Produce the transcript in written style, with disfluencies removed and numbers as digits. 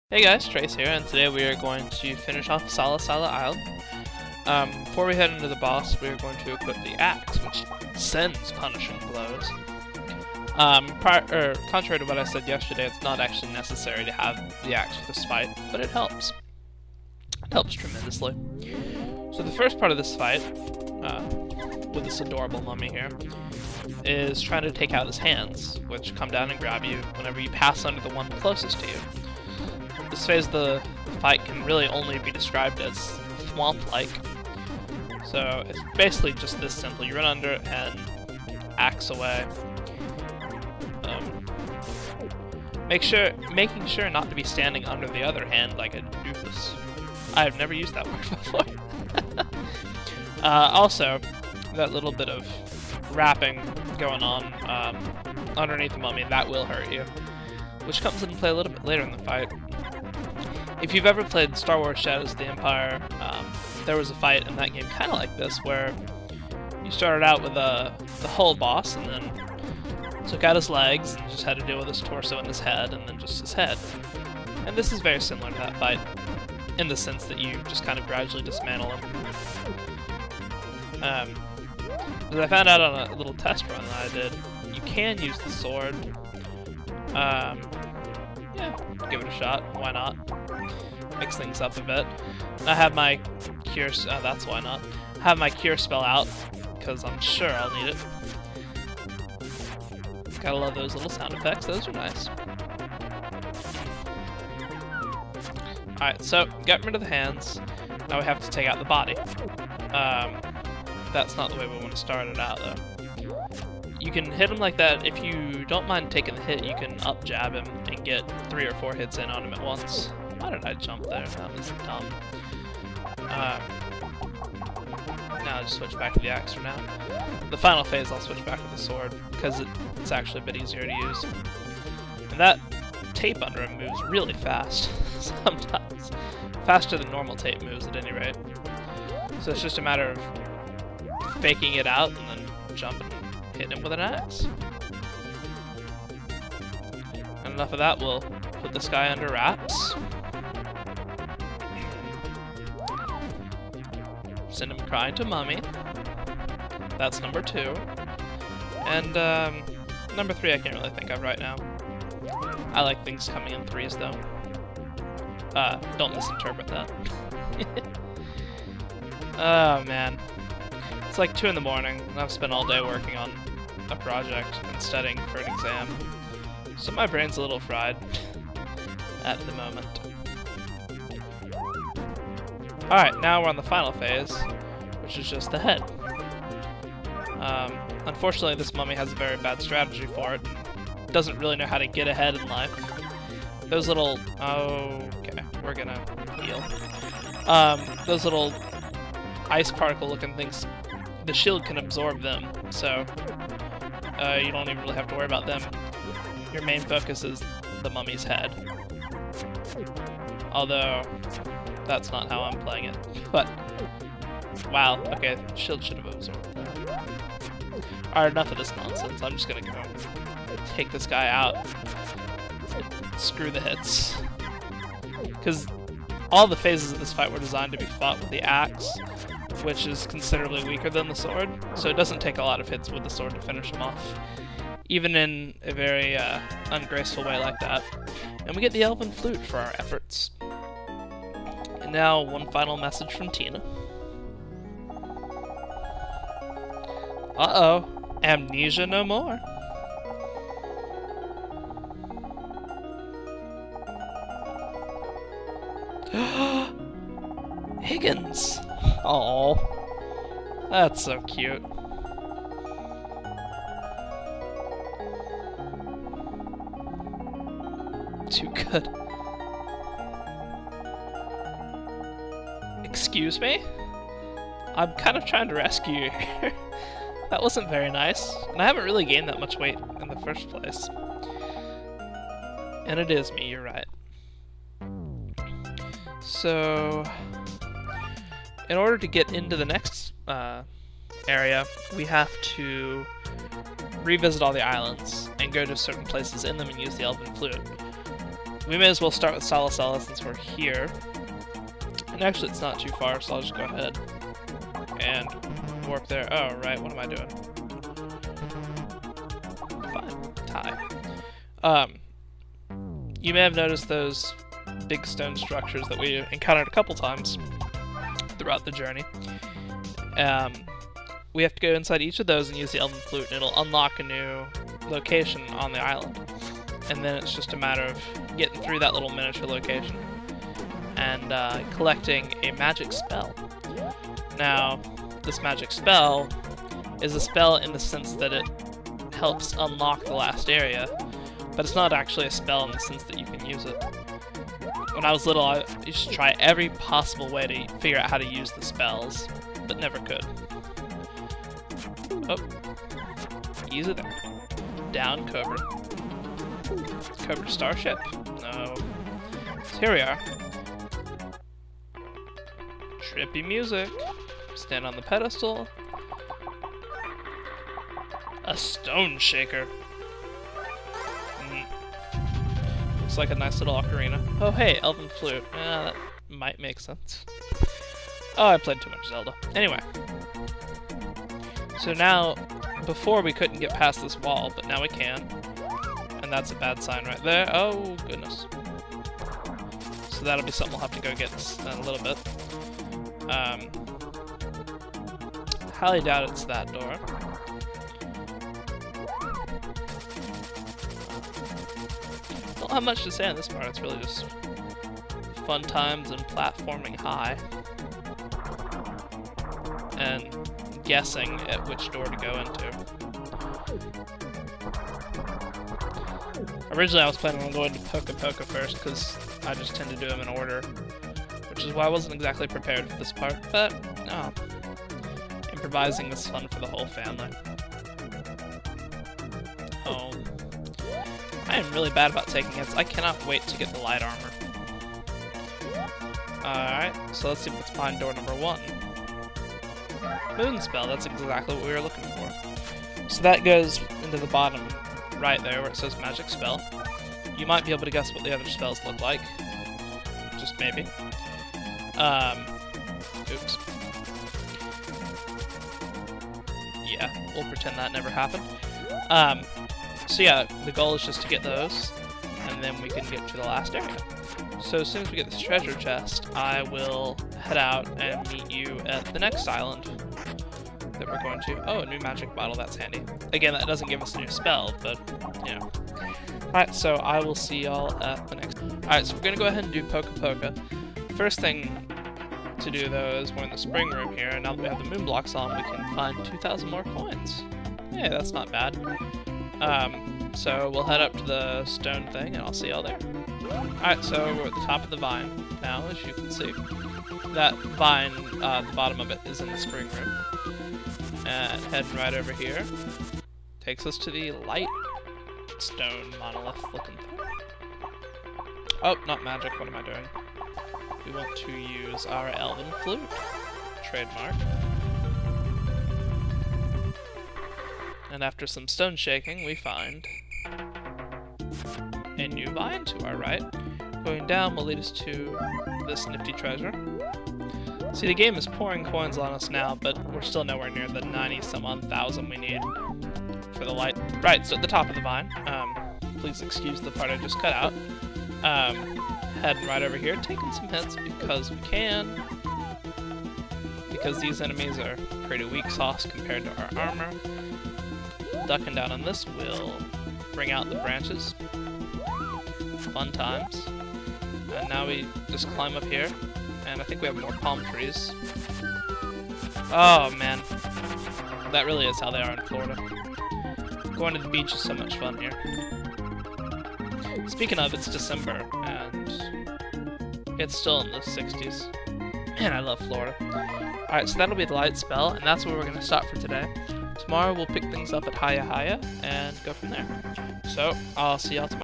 Hey guys, Trace here, and today we are going to finish off Sala-Sala Island. Before we head into the boss, we are going to equip the axe, which sends punishing blows. Contrary to what I said yesterday, it's not actually necessary to have the axe for this fight, but it helps. It helps tremendously. So the first part of this fight, with this adorable mummy here, is trying to take out his hands, which come down and grab you whenever you pass under the one closest to you. This phase of the fight can really only be described as thwomp-like. So it's basically just this simple. You run under it and axe away. Making sure not to be standing under the other hand like a doofus. I've never used that word before. Also, that little bit of wrapping going on underneath the mummy, that will hurt you, which comes into play a little bit later in the fight. If you've ever played Star Wars Shadows of the Empire, there was a fight in that game kind of like this, where you started out with the whole boss, and then took out his legs, and just had to deal with his torso and his head, and then just his head. And this is very similar to that fight, in the sense that you just kind of gradually dismantle him. As I found out on a little test run that I did, you can use the sword. Yeah, give it a shot, why not? Mix things up a bit. I have my cure, that's why not. I have my cure spell out, because I'm sure I'll need it. Gotta love those little sound effects, those are nice. Alright, so, got rid of the hands. Now we have to take out the body. That's not the way we want to start it out, though. You can hit him like that. If you don't mind taking the hit, you can up jab him and get 3 or 4 hits in on him at once. Why did I jump there? That was dumb. Now I'll just switch back to the axe for now. The final phase I'll switch back to the sword, because it's actually a bit easier to use. And that tape under him moves really fast, sometimes. Faster than normal tape moves, at any rate. So it's just a matter of faking it out and then jumping and hitting him with an axe. And enough of that, we'll put this guy under wraps. Send him crying to mummy. That's number 2. And number 3 I can't really think of right now. I like things coming in 3s though. Don't misinterpret that. Oh man. It's like 2 in the morning, and I've spent all day working on a project and studying for an exam. So my brain's a little fried at the moment. Alright, now we're on the final phase, which is just the head. Unfortunately, this mummy has a very bad strategy for it. Doesn't really know how to get ahead in life. Those little... okay, we're gonna heal. Those little ice particle looking things, the shield can absorb them, so you don't even really have to worry about them. Your main focus is the mummy's head. Although, that's not how I'm playing it. But, wow, okay, shield should have absorbed that. Alright, enough of this nonsense. I'm just gonna go take this guy out. Screw the hits. Because all the phases of this fight were designed to be fought with the axe, which is considerably weaker than the sword, so it doesn't take a lot of hits with the sword to finish him off, even in a very ungraceful way like that. And we get the elven flute for our efforts. And now, one final message from Tina. Uh-oh, amnesia no more. Higgins! Aww. That's so cute. Too good. Excuse me? I'm kind of trying to rescue you here. That wasn't very nice. And I haven't really gained that much weight in the first place. And it is me, you're right. So, in order to get into the next area, we have to revisit all the islands and go to certain places in them and use the elven flute. we may as well start with Sala-Sala since we're here. And actually, it's not too far, so I'll just go ahead and warp there. Oh, right, what am I doing? Fine, tie. You may have noticed those big stone structures that we encountered a couple times throughout the journey. We have to go inside each of those and use the Elven Flute, and it'll unlock a new location on the island. And then it's just a matter of getting through that little miniature location and collecting a magic spell. Now, this magic spell is a spell in the sense that it helps unlock the last area, but it's not actually a spell in the sense that you can use it. When I was little, I used to try every possible way to figure out how to use the spells, but never could. Oh. Use it there. Down, Cobra. Cobra Starship. No. So here we are. Trippy music. Stand on the pedestal. A stone shaker. Looks like a nice little ocarina. Oh hey, Elven Flute. That might make sense. Oh, I played too much Zelda. Anyway. So now, before we couldn't get past this wall, but now we can. And that's a bad sign right there. Oh, goodness. So that'll be something we'll have to go get in a little bit. Highly doubt it's that door. Don't have much to say on this part. It's really just fun times and platforming high. And guessing at which door to go into. Originally I was planning on going to Poka Poka first because I just tend to do them in order, which is why I wasn't exactly prepared for this part, but no. Improvising is fun for the whole family. Oh. I am really bad about taking hits. I cannot wait to get the light armor. Alright, so let's see what's behind door number 1. Moon spell, that's exactly what we were looking for. So that goes into the bottom right there where it says magic spell. You might be able to guess what the other spells look like. Just maybe. Oops. Yeah, we'll pretend that never happened. So yeah, the goal is just to get those, and then we can get to the last area. So as soon as we get this treasure chest, I will head out and meet you at the next island that we're going to. Oh, a new magic bottle, that's handy. Again, that doesn't give us a new spell, but, you know. Alright, so I will see y'all at the next... Alright, so we're going to go ahead and do Poka Poka. First thing to do, though, is we're in the spring room here, and now that we have the moon blocks on, we can find 2,000 more coins. Yeah, that's not bad. So we'll head up to the stone thing, and I'll see y'all there. Alright, so we're at the top of the vine now, as you can see. That vine, the bottom of it, is in the spring room. And heading right over here takes us to the light stone monolith looking thing. Oh, not magic, what am I doing? We want to use our Elven Flute. Trademark. And after some stone shaking, we find a new vine to our right. Going down will lead us to this nifty treasure. See, the game is pouring coins on us now, but we're still nowhere near the 90-some-odd thousand we need for the light. Right, so at the top of the vine, please excuse the part I just cut out. Heading right over here, taking some hits because we can. Because these enemies are pretty weak sauce compared to our armor. Ducking down on this will bring out the branches. Fun times. And now we just climb up here. And I think we have more palm trees. Oh, man. That really is how they are in Florida. Going to the beach is so much fun here. Speaking of, it's December, and it's still in the 60s. Man, I love Florida. Alright, so that'll be the light spell, and that's where we're going to stop for today. Tomorrow we'll pick things up at Haya Haya, and go from there. So, I'll see y'all tomorrow.